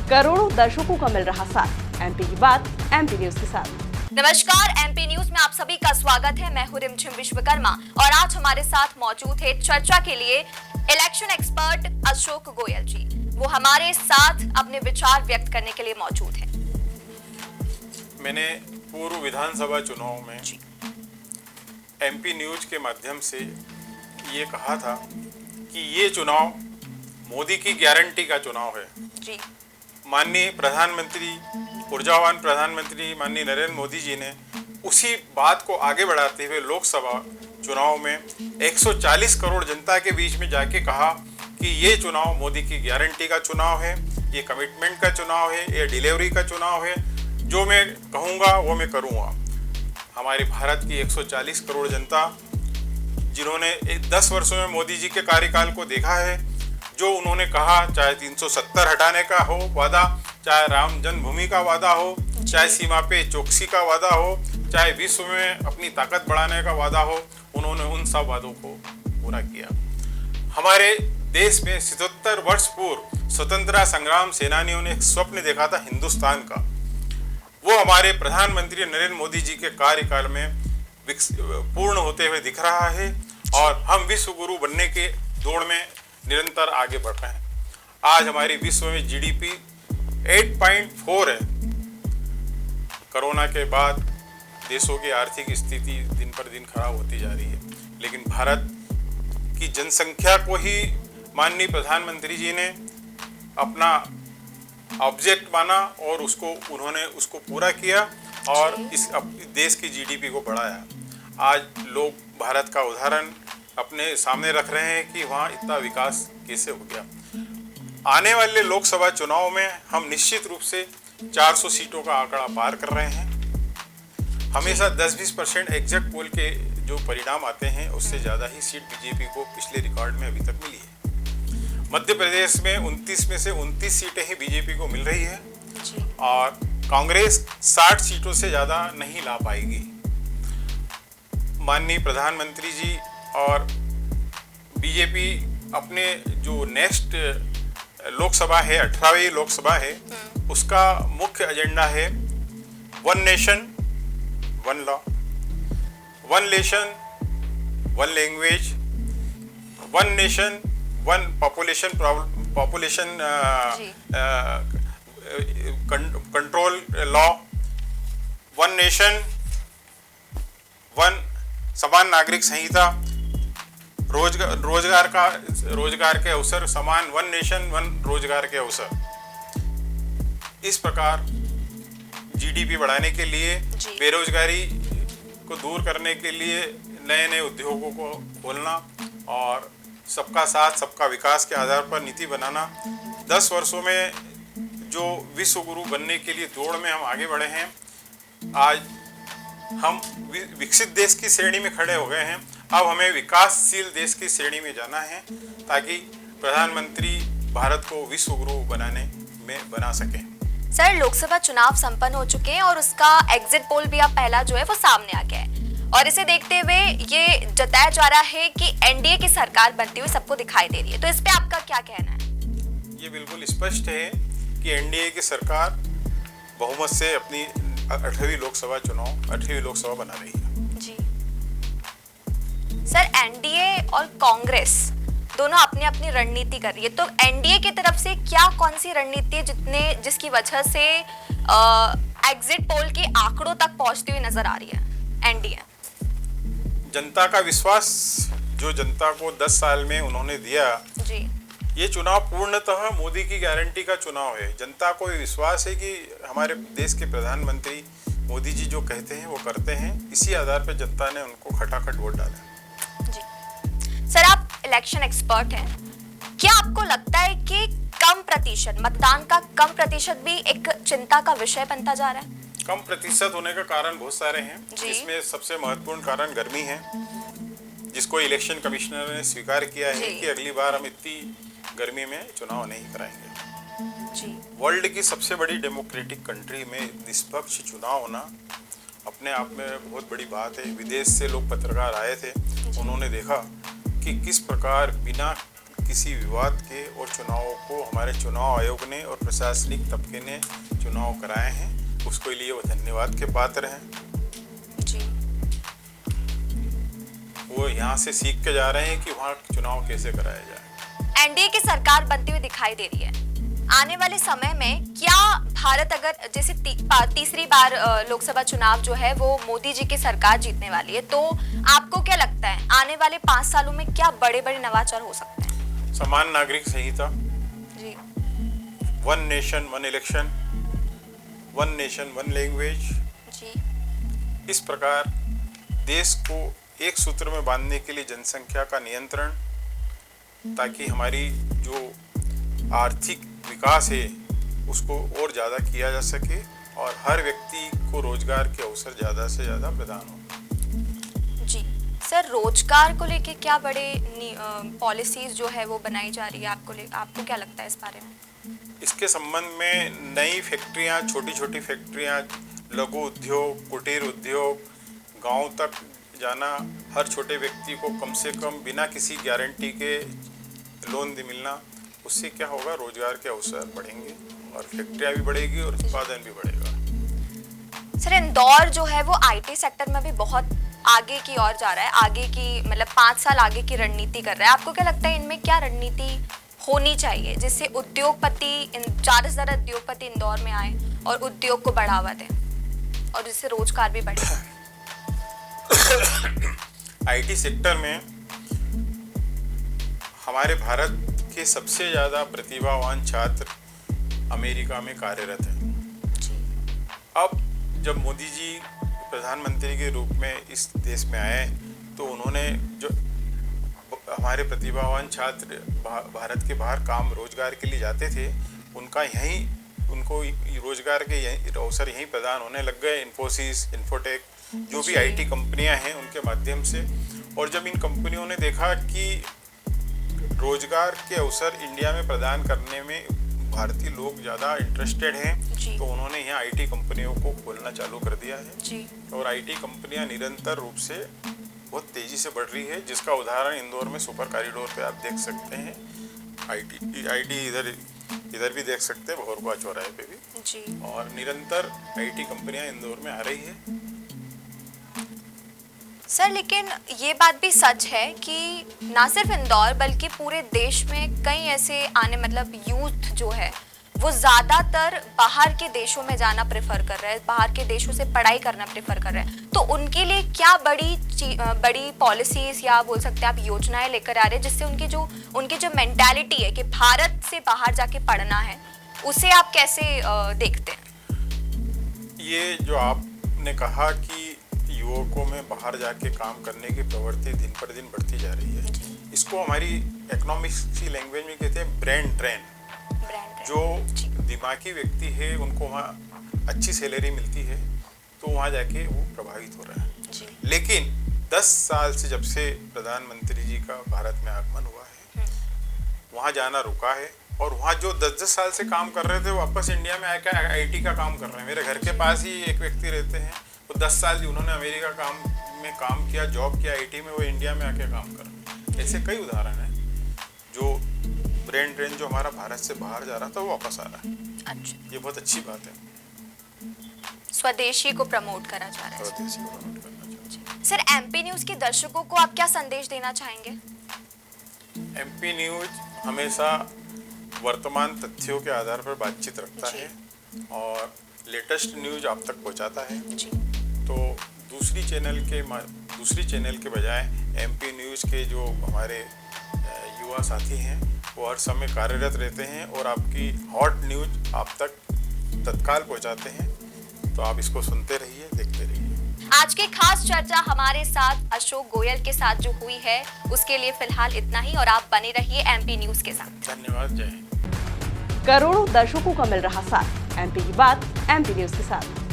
करोड़ों दर्शकों का मिल रहा साथ। एमपी की बात एमपी न्यूज के साथ। नमस्कार, एमपी न्यूज में आप सभी का स्वागत है। मैं हूं रिमझिम विश्वकर्मा और आज हमारे साथ मौजूद है चर्चा के लिए इलेक्शन एक्सपर्ट अशोक गोयल जी। वो हमारे साथ अपने विचार व्यक्त करने के लिए मौजूद है। मैंने पूर्व विधानसभा चुनाव में एमपी न्यूज के माध्यम से ये कहा था कि ये चुनाव मोदी की गारंटी का चुनाव है जी। माननीय प्रधानमंत्री, ऊर्जावान प्रधानमंत्री माननीय नरेंद्र मोदी जी ने उसी बात को आगे बढ़ाते हुए लोकसभा चुनाव में 140 करोड़ जनता के बीच में जाके कहा कि ये चुनाव मोदी की गारंटी का चुनाव है, ये कमिटमेंट का चुनाव है, ये डिलीवरी का चुनाव है। जो मैं कहूँगा वो मैं करूँगा। हमारे भारत की 140 करोड़ जनता जिन्होंने 10 वर्षों में मोदी जी के कार्यकाल को देखा है, जो उन्होंने कहा, चाहे 370 हटाने का हो वादा, चाहे राम जन्मभूमि का वादा हो, चाहे सीमा पे चौकसी का वादा हो, चाहे विश्व में अपनी ताकत बढ़ाने का वादा हो, उन्होंने उन सब वादों को पूरा किया। हमारे देश में 77 वर्ष पूर्व स्वतंत्रता संग्राम सेनानियों ने एक स्वप्न देखा था हिंदुस्तान का। वो हमारे प्रधानमंत्री नरेंद्र मोदी जी के कार्यकाल में पूर्ण होते हुए दिख रहा है और हम विश्व गुरु बनने के दौड़ में निरंतर आगे बढ़ रहे हैं। आज हमारी विश्व में जीडीपी 8.4 है। कोरोना के बाद देशों की आर्थिक स्थिति दिन पर दिन खराब होती जा रही है, लेकिन भारत की जनसंख्या को ही माननीय प्रधानमंत्री जी ने अपना ऑब्जेक्ट माना और उन्होंने उसको पूरा किया और इस देश की जीडीपी को बढ़ाया। आज लोग भारत का उदाहरण अपने सामने रख रहे हैं कि वहाँ इतना विकास कैसे हो गया। आने वाले लोकसभा चुनाव में हम निश्चित रूप से 400 सीटों का आंकड़ा पार कर रहे हैं। हमेशा 10-20% एग्जैक्ट पोल के जो परिणाम आते हैं उससे ज़्यादा ही सीट बीजेपी को पिछले रिकॉर्ड में अभी तक मिली है। मध्य प्रदेश में 29 में से 29 सीटें ही बीजेपी को मिल रही है और कांग्रेस 60 सीटों से ज़्यादा नहीं ला पाएगी। माननीय प्रधानमंत्री जी और बीजेपी अपने जो नेक्स्ट लोकसभा है, 18वीं लोकसभा है, उसका मुख्य एजेंडा है one nation one law, one nation one language, one nation one population control law, one nation one समान नागरिक संहिता, रोजगार के अवसर समान, वन नेशन वन रोजगार के अवसर। इस प्रकार जीडीपी बढ़ाने के लिए, बेरोजगारी को दूर करने के लिए नए नए उद्योगों को खोलना और सबका साथ सबका विकास के आधार पर नीति बनाना। 10 वर्षों में जो विश्व गुरु बनने के लिए दौड़ में हम आगे बढ़े हैं, आज हम विकसित देश की श्रेणी में खड़े हो गए हैं। अब हमें विकासशील देश की श्रेणी में जाना है ताकि प्रधानमंत्री भारत को विश्व गुरु बनाने में बना सके। सर, लोकसभा चुनाव संपन्न हो चुके हैं और उसका एग्जिट पोल भी अब पहला जो है वो सामने आ गया है और इसे देखते हुए ये जताया जा रहा है कि एनडीए की सरकार बनती हुई सबको दिखाई दे रही है। तो इस पे आपका क्या कहना है? ये बिल्कुल स्पष्ट है कि एनडीए की सरकार बहुमत से अपनी 8वीं लोकसभा बना रही है। जी सर, एनडीए और कांग्रेस दोनों अपनी अपनी रणनीति कर रही है, तो एनडीए की तरफ से क्या कौन सी रणनीति है जिसकी वजह से एग्जिट पोल के आंकड़ों तक पहुंचती हुई नजर आ रही है एनडीए? जनता का विश्वास जो जनता को 10 साल में उन्होंने दिया जी। ये चुनाव पूर्णतः मोदी की गारंटी का चुनाव है। जनता को विश्वास है कि हमारे देश के प्रधानमंत्री मोदी जी जो कहते हैं वो करते हैं। इसी आधार पर जनता ने उनको खटाखट वोट डाला। जी सर, आप इलेक्शन एक्सपर्ट हैं, क्या आपको लगता है कि कम प्रतिशत मतदान का कम प्रतिशत भी एक चिंता का विषय बनता जा रहा है? कम प्रतिशत होने का कारण बहुत सारे हैं। इसमें सबसे महत्वपूर्ण कारण गर्मी है, जिसको इलेक्शन कमिश्नर ने स्वीकार किया है कि अगली बार हम इतनी गर्मी में चुनाव नहीं कराएंगे। जी। वर्ल्ड की सबसे बड़ी डेमोक्रेटिक कंट्री में निष्पक्ष चुनाव होना अपने आप में बहुत बड़ी बात है। विदेश से लोग पत्रकार आए थे, उन्होंने देखा कि किस प्रकार बिना किसी विवाद के और चुनावों को हमारे चुनाव आयोग ने और प्रशासनिक तबके ने चुनाव कराए हैं, उसके लिए वो धन्यवाद के पात्र हैं। जी। वो यहाँ से सीख के जा रहे हैं कि वहाँ चुनाव कैसे कराया जाए। एनडीए की सरकार बनती हुई दिखाई दे रही है। आने वाले समय में क्या भारत अगर जैसे तीसरी बार लोकसभा चुनाव जो है वो मोदी जी की सरकार जीतने वाली है, तो आपको क्या लगता है आने वाले 5 सालों में क्या बड़े बड़े नवाचार हो सकते हैं? समान नागरिक संहिता, जी। 1 नेशन 1 इलेक्शन, 1 नेशन 1 लैंग्वेज, जी। इस प्रकार देश को एक सूत्र में बांधने के लिए जनसंख्या का नियंत्रण, ताकि हमारी जो आर्थिक विकास है उसको और ज़्यादा किया जा सके और हर व्यक्ति को रोजगार के अवसर ज़्यादा से ज़्यादा प्रदान हो। जी सर, रोजगार को लेके क्या बड़े पॉलिसीज जो है वो बनाई जा रही है, आपको क्या लगता है इस बारे में? इसके संबंध में नई फैक्ट्रियाँ, छोटी छोटी फैक्ट्रियाँ, लघु उद्योग, कुटीर उद्योग, गांव तक जाना, हर छोटे व्यक्ति को कम से कम बिना किसी गारंटी के लोन मिलना, उससे क्या होगा, रोजगार के अवसर बढ़ेंगे और फैक्ट्रियाँ भी बढ़ेगी और उत्पादन भी बढ़ेगा। सर, इंदौर जो है वो आईटी सेक्टर में भी बहुत आगे की ओर जा रहा है, आगे की मतलब 5 साल आगे की रणनीति कर रहा है। आपको क्या लगता है इनमें क्या रणनीति होनी चाहिए जिससे उद्योगपति, ज़्यादा से ज़्यादा उद्योगपति इंदौर में आए और उद्योग को बढ़ावा दें और जिससे रोजगार भी बढ़े? आईटी सेक्टर में हमारे भारत के सबसे ज़्यादा प्रतिभावान छात्र अमेरिका में कार्यरत हैं। अब जब मोदी जी प्रधानमंत्री के रूप में इस देश में आए तो उन्होंने जो हमारे प्रतिभावान छात्र भारत के बाहर काम रोजगार के लिए जाते थे, उनको रोजगार के अवसर यहीं प्रदान होने लग गए। इन्फोसिस, इन्फोटेक, जो भी आईटी कंपनियां हैं उनके माध्यम से। और जब इन कंपनियों ने देखा कि रोजगार के अवसर इंडिया में प्रदान करने में भारतीय लोग ज़्यादा इंटरेस्टेड हैं, तो उन्होंने यहाँ आईटी कंपनियों को खोलना चालू कर दिया है जी। और आईटी कंपनियां निरंतर रूप से बहुत तेज़ी से बढ़ रही है, जिसका उदाहरण इंदौर में सुपर कॉरिडोर पे आप देख सकते हैं। आईटी इधर भी देख सकते हैं, भोरकुआ चौराहे पे भी जी। और निरंतर आईटी कंपनियां इंदौर में आ रही है। सर, लेकिन ये बात भी सच है कि ना सिर्फ इंदौर बल्कि पूरे देश में कई ऐसे मतलब यूथ जो है वो ज़्यादातर बाहर के देशों में जाना प्रेफर कर रहे हैं, बाहर के देशों से पढ़ाई करना प्रेफर कर रहे हैं। तो उनके लिए क्या बड़ी पॉलिसीज या बोल सकते हैं आप योजनाएं लेकर आ रहे हैं जिससे उनकी जो मेंटालिटी है कि भारत से बाहर जाके पढ़ना है, उसे आप कैसे देखते हैं? ये जो आपने कहा कि युवकों में बाहर जाके काम करने की प्रवृत्ति दिन पर दिन बढ़ती जा रही है, इसको हमारी इकोनॉमिक्स की लैंग्वेज में कहते हैं ब्रेन ड्रेन। जो दिमागी व्यक्ति है उनको वहाँ अच्छी सैलरी मिलती है तो वहाँ जाके वो प्रभावित हो रहा है। लेकिन 10 साल से जब से प्रधानमंत्री जी का भारत में आगमन हुआ है, वहाँ जाना रुका है और वहाँ जो 10-10 साल से काम कर रहे थे वो वापस इंडिया में आकर आईटी का काम कर रहे हैं। मेरे घर के पास ही एक व्यक्ति रहते हैं, वो 10 साल उन्होंने अमेरिका में काम किया, जॉब किया आईटी में, वो इंडिया में आके काम कर रहे हैं। ऐसे कई उदाहरण हैं जो ब्रेन ड्रेन जो हमारा भारत से बाहर जा रहा था वो वापस आ रहा है। अच्छा, ये बहुत अच्छी बात है। स्वदेशी को प्रमोट करा जा रहा है। स्वदेशी को प्रमोट करना चाहिए। सर, एमपी न्यूज के दर्शकों को आप क्या संदेश देना चाहेंगे? एमपी न्यूज हमेशा वर्तमान तथ्यों के आधार पर बातचीत रखता है और लेटेस्ट न्यूज आप तक पहुंचाता है। जी। तो दूसरी चैनल के बजाय एमपी न्यूज के जो हमारे युवा साथी हैं वो हर समय कार्यरत रहते हैं और आपकी हॉट न्यूज आप तक तत्काल पहुंचाते हैं। तो आप इसको सुनते रहिए, देखते रहिए। आज की खास चर्चा हमारे साथ अशोक गोयल के साथ जो हुई है उसके लिए फिलहाल इतना ही और आप बने रहिए एमपी न्यूज के साथ। धन्यवाद। जय हिंद। करोड़ों दर्शकों का मिल रहा साथ, एमपी की बात एमपी न्यूज के साथ।